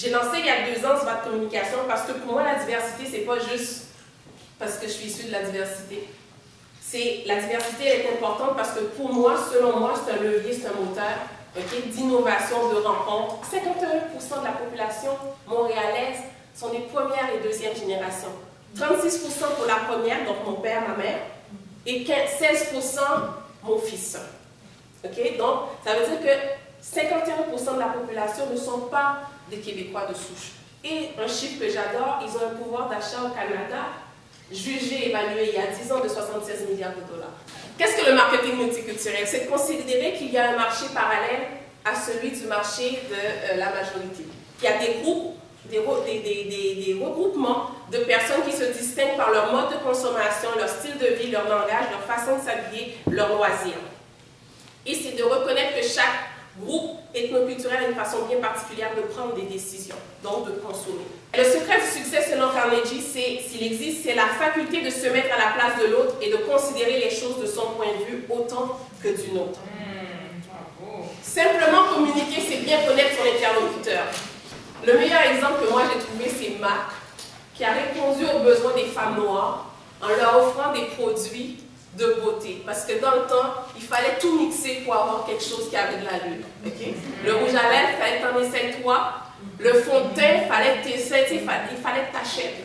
J'ai lancé il y a 2 ans ce vote de communication parce que pour moi, la diversité, c'est pas juste parce que je suis issue de la diversité. La diversité elle est importante parce que pour moi, selon moi, c'est un levier, c'est un moteur d'innovation, de rencontre. 51% de la population montréalaise sont des premières et deuxièmes générations. 36% pour la première, donc mon père, ma mère, et 16% mon fils. Donc, ça veut dire que 51% de la population ne sont pas des Québécois de souche. Et un chiffre que j'adore, ils ont un pouvoir d'achat au Canada jugé, évalué il y a 10 ans de 76 milliards de dollars. Qu'est-ce que le marketing multiculturel? C'est de considérer qu'il y a un marché parallèle à celui du marché de la majorité. Il y a des groupes, des regroupements de personnes qui se distinguent par leur mode de consommation, leur style de vie, leur langage, leur façon de s'habiller, leurs loisirs. Et c'est de reconnaître que chaque groupe ethnoculturel a une façon bien particulière de prendre des décisions, donc de consommer. Le secret du succès, selon Carnegie, s'il existe, c'est la faculté de se mettre à la place de l'autre et de considérer les choses de son point de vue autant que du nôtre. Simplement communiquer, c'est bien connaître son interlocuteur. Le meilleur exemple que moi j'ai trouvé, c'est Mac, qui a répondu aux besoins des femmes noires en leur offrant des produits de beauté. Parce que dans le temps, il fallait tout mixer pour avoir quelque chose qui avait de l'allure. Le rouge à lèvres, il fallait que tu en essaies 3. Le fond de teint, il fallait que tu essaies, il fallait que tu achètes.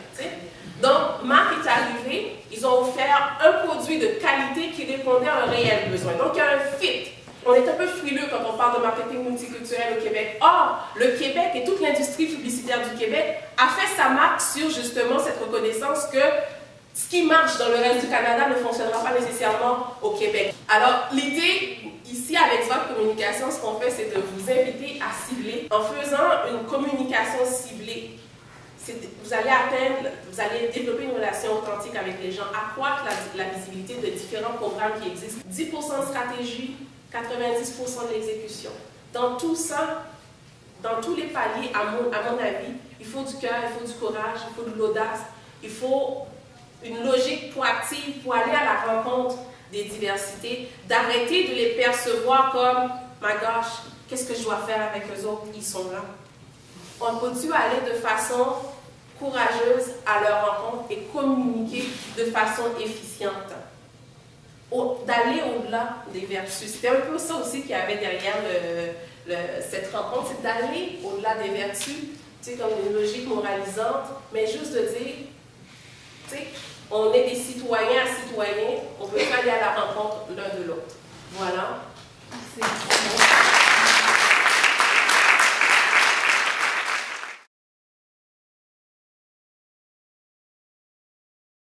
Donc, Marc est arrivé, ils ont offert un produit de qualité qui répondait à un réel besoin. Donc, il y a un fit. On est un peu frileux quand on parle de marketing multiculturel au Québec. Or, le Québec et toute l'industrie publicitaire du Québec a fait sa marque sur justement cette reconnaissance que ce qui marche dans le reste du Canada ne fonctionnera pas nécessairement au Québec. Alors, l'idée ici avec votre communication, ce qu'on fait, c'est de vous inviter à cibler. En faisant une communication ciblée, vous allez développer une relation authentique avec les gens, accroître la visibilité de différents programmes qui existent. 10% de stratégie, 90% de l'exécution. Dans tout ça, dans tous les paliers, à mon avis, il faut du cœur, il faut du courage, il faut de l'audace, il faut une logique proactive pour aller à la rencontre des diversités, d'arrêter de les percevoir comme « my gosh, qu'est-ce que je dois faire avec eux autres? Ils sont là. » On peut aller de façon courageuse à leur rencontre et communiquer de façon efficiente. D'aller au-delà des vertus. C'était un peu ça aussi qu'il y avait derrière cette rencontre, c'est d'aller au-delà des vertus, tu sais, comme une logique moralisante, mais juste de dire, tu sais, on est des citoyens à citoyens, on peut aller à la rencontre l'un de l'autre. Voilà. Merci.